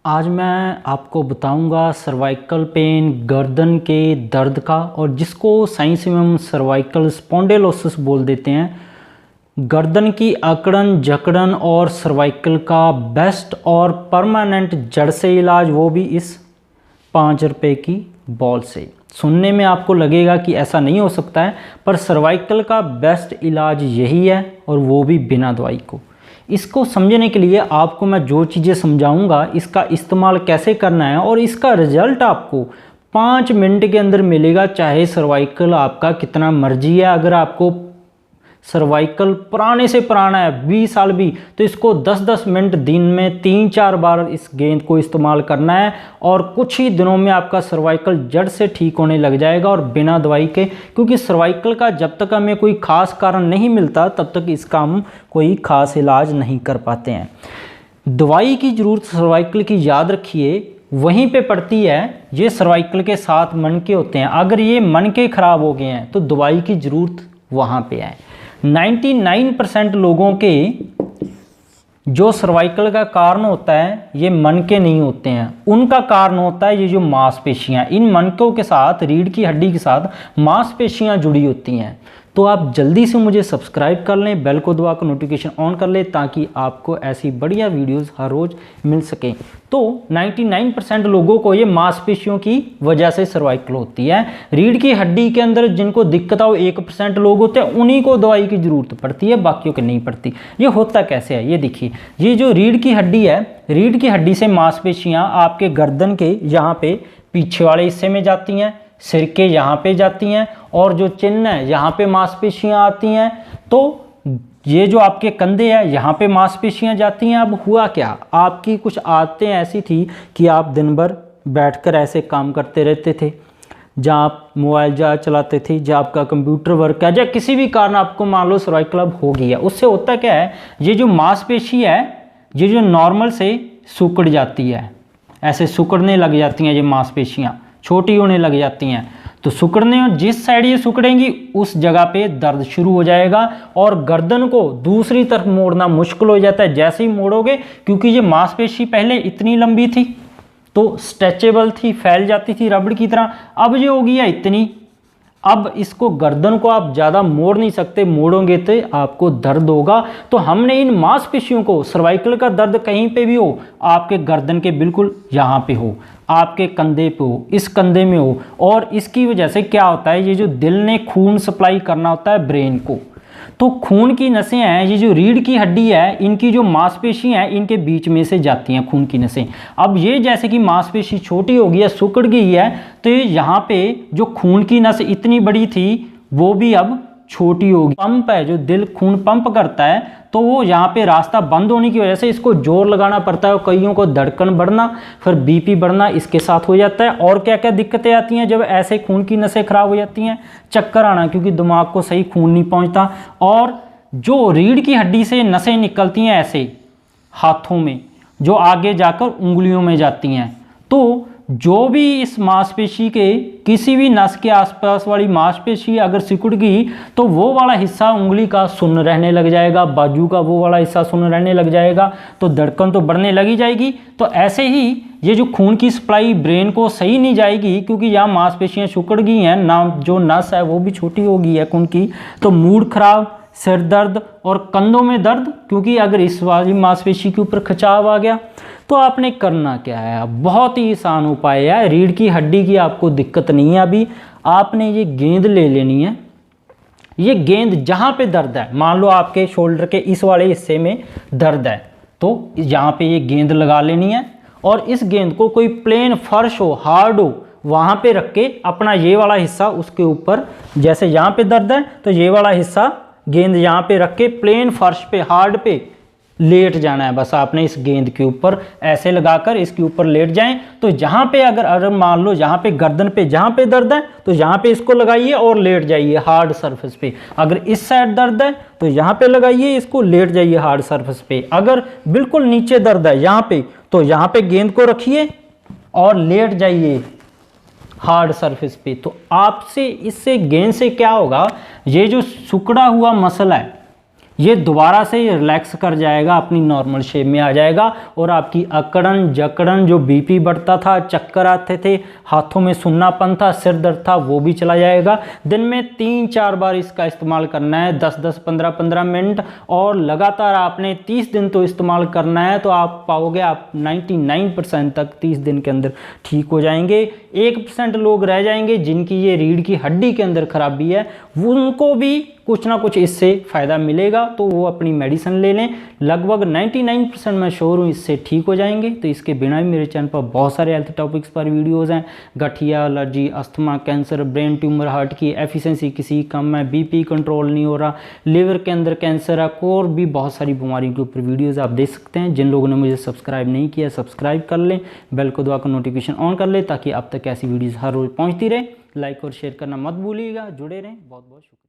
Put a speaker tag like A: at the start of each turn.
A: आज मैं आपको बताऊंगा सर्वाइकल पेन, गर्दन के दर्द का, और जिसको साइंस में हम सर्वाइकल स्पॉन्डिलोसिस बोल देते हैं। गर्दन की अकड़न जकड़न और सर्वाइकल का बेस्ट और परमानेंट जड़ से इलाज, वो भी इस 5 रुपये की बॉल से। सुनने में आपको लगेगा कि ऐसा नहीं हो सकता है, पर सर्वाइकल का बेस्ट इलाज यही है, और वो भी बिना दवाई को। इसको समझने के लिए आपको मैं जो चीज़ें समझाऊंगा, इसका इस्तेमाल कैसे करना है और इसका रिजल्ट आपको 5 मिनट के अंदर मिलेगा। चाहे सर्वाइकल आपका कितना मर्जी है, अगर आपको सर्वाइकल पुराने से पुराना है 20 साल भी, तो इसको 10-10 मिनट दिन में 3-4 बार इस गेंद को इस्तेमाल करना है, और कुछ ही दिनों में आपका सर्वाइकल जड़ से ठीक होने लग जाएगा, और बिना दवाई के। क्योंकि सर्वाइकल का जब तक हमें कोई ख़ास कारण नहीं मिलता, तब तक इसका हम कोई ख़ास इलाज नहीं कर पाते हैं। दवाई की ज़रूरत सर्वाइकल की, याद रखिए, वहीं पे पड़ती है। ये सर्वाइकल के 7 मनके होते हैं। अगर ये मनके ख़राब हो गए हैं तो दवाई की ज़रूरत वहाँ पे है। 99% लोगों के जो सर्वाइकल का कारण होता है, ये मनके नहीं होते हैं। उनका कारण होता है ये जो मांसपेशियां, इन मनकों के साथ, रीढ़ की हड्डी के साथ मांसपेशियां जुड़ी होती हैं। तो आप जल्दी से मुझे सब्सक्राइब कर लें, बेल को दबा कर नोटिफिकेशन ऑन कर लें, ताकि आपको ऐसी बढ़िया वीडियोस हर रोज़ मिल सकें। तो 99% लोगों को ये मांसपेशियों की वजह से सर्वाइकल होती है। रीढ़ की हड्डी के अंदर जिनको दिक्कत हो 1% लोग होते हैं, उन्हीं को दवाई की ज़रूरत पड़ती है, बाकियों को नहीं पड़ती। ये होता कैसे है, ये देखिए। ये जो रीढ़ की हड्डी है, रीढ़ की हड्डी से मांसपेशियाँ आपके गर्दन के यहाँ पे पीछे वाले हिस्से में जाती हैं, सिर के यहाँ पे जाती हैं, और जो चिन्ह है यहाँ पे मांसपेशियाँ आती हैं। तो ये जो आपके कंधे हैं, यहाँ पे मांसपेशियाँ जाती हैं। अब हुआ क्या, आपकी कुछ आदतें ऐसी थी कि आप दिन भर बैठकर ऐसे काम करते रहते थे, जहाँ आप मोबाइल जहाँ चलाते थे, जहाँ आपका कंप्यूटर वर्क है, या किसी भी कारण आपको मान लो सर्वाइकल अब हो गया। उससे होता क्या है, ये जो मांसपेशी है, ये जो नॉर्मल से सिकुड़ जाती है, ऐसे सिकुड़ने लग जाती हैं। ये मांसपेशियाँ छोटी होने लग जाती हैं, तो सिकुड़ने, जिस साइड ये सिकुड़ेंगी उस जगह पे दर्द शुरू हो जाएगा, और गर्दन को दूसरी तरफ मोड़ना मुश्किल हो जाता है जैसे ही मोड़ोगे। क्योंकि ये मांसपेशी पहले इतनी लंबी थी तो स्ट्रेचेबल थी, फैल जाती थी रबड़ की तरह। अब जो होगी है इतनी, अब इसको गर्दन को आप ज़्यादा मोड़ नहीं सकते, मोड़ोगे तो आपको दर्द होगा। तो हमने इन मांसपेशियों को, सर्वाइकल का दर्द कहीं पे भी हो, आपके गर्दन के बिल्कुल यहाँ पे हो, आपके कंधे पे हो, इस कंधे में हो, और इसकी वजह से क्या होता है, ये जो दिल ने खून सप्लाई करना होता है ब्रेन को, तो खून की नसें हैं, ये जो रीढ़ की हड्डी है, इनकी जो मांसपेशी हैं, इनके बीच में से जाती हैं खून की नसें। अब ये जैसे कि मांसपेशी छोटी हो गई है, सिकुड़ गई है, तो ये यहाँ पे जो खून की नस इतनी बड़ी थी, वो भी अब छोटी होगी। पंप है, जो दिल खून पंप करता है, तो वो यहाँ पे रास्ता बंद होने की वजह से इसको जोर लगाना पड़ता है। कईयों को धड़कन बढ़ना, फिर बीपी बढ़ना इसके साथ हो जाता है। और क्या क्या दिक्कतें आती हैं जब ऐसे खून की नसें खराब हो जाती हैं? चक्कर आना, क्योंकि दिमाग को सही खून नहीं पहुँचता। और जो रीढ़ की हड्डी से नसें निकलती हैं ऐसे हाथों में, जो आगे जाकर उंगलियों में जाती हैं, तो जो भी इस मांसपेशी के किसी भी नस के आसपास वाली मांसपेशी अगर सिकुड़ गई, तो वो वाला हिस्सा उंगली का सुन्न रहने लग जाएगा, बाजू का वो वाला हिस्सा सुन्न रहने लग जाएगा, तो धड़कन तो बढ़ने लगी जाएगी। तो ऐसे ही ये जो खून की सप्लाई ब्रेन को सही नहीं जाएगी, क्योंकि यहाँ मांसपेशियाँ सिकुड़ गई हैं ना, जो नस है वो भी छोटी हो गई है खून की, तो मूड खराब, सिर दर्द और कंधों में दर्द, क्योंकि अगर इस वाली मांसपेशी के ऊपर खिंचाव आ गया। तो आपने करना क्या है, बहुत ही आसान उपाय है। रीढ़ की हड्डी की आपको दिक्कत नहीं है अभी, आपने ये गेंद ले लेनी है। ये गेंद जहाँ पे दर्द है, मान लो आपके शोल्डर के इस वाले हिस्से में दर्द है, तो यहाँ पे ये गेंद लगा लेनी है, और इस गेंद को कोई प्लेन फर्श हो, हार्ड हो, वहाँ पे रख के अपना ये वाला हिस्सा उसके ऊपर, जैसे यहाँ पे दर्द है तो ये वाला हिस्सा गेंद यहाँ पे रख के प्लेन फर्श पे, हार्ड पे लेट जाना है। बस आपने इस गेंद के ऊपर ऐसे लगाकर इसके ऊपर लेट जाएं। तो जहाँ पे अगर मान लो यहाँ पे गर्दन पे जहाँ पे दर्द है, तो यहाँ पे इसको लगाइए और लेट जाइए हार्ड सरफेस पे। अगर इस साइड दर्द है तो यहाँ पे लगाइए, इसको लेट जाइए हार्ड सरफेस पे। अगर बिल्कुल नीचे दर्द है यहाँ पे, तो यहाँ पे गेंद को रखिए और लेट जाइए हार्ड सरफेस पे। तो आपसे इससे गेंद से क्या होगा, ये जो सिकुड़ा हुआ मसल है, ये दोबारा से रिलैक्स कर जाएगा, अपनी नॉर्मल शेप में आ जाएगा और आपकी अकड़न जकड़न, जो बीपी बढ़ता था, चक्कर आते थे, हाथों में सुन्नापन था, सिर दर्द था, वो भी चला जाएगा। दिन में 3-4 बार इसका इस्तेमाल करना है, 10-10 15-15 मिनट, और लगातार आपने 30 दिन तो इस्तेमाल करना है। तो आप पाओगे आप 99% तक 30 दिन के अंदर ठीक हो जाएंगे। 1% लोग रह जाएंगे जिनकी ये रीढ़ की हड्डी के अंदर खराबी है, उनको भी कुछ ना कुछ इससे फ़ायदा मिलेगा, तो वो अपनी मेडिसिन ले लें। लगभग 99% मैं श्योर हूँ इससे ठीक हो जाएंगे। तो इसके बिना भी मेरे चैनल पर बहुत सारे हेल्थ टॉपिक्स पर वीडियोज़ हैं। गठिया, allergy, asthma, cancer, brain tumour, heart की एफिशिएंसी किसी कम है, बीपी कंट्रोल नहीं हो रहा, लिवर के अंदर कैंसर है, और भी बहुत सारी बीमारियों के ऊपर वीडियोज़ आप देख सकते हैं। जिन लोगों ने मुझे सब्सक्राइब नहीं किया, सब्सक्राइब कर लें, बेल को दबाकर नोटिफिकेशन ऑन कर लें, ताकि अब तक ऐसी वीडियोज़ हर रोज़ पहुँचती रहे। लाइक और शेयर करना मत भूलिएगा। जुड़े रहें। बहुत बहुत शुक्रिया।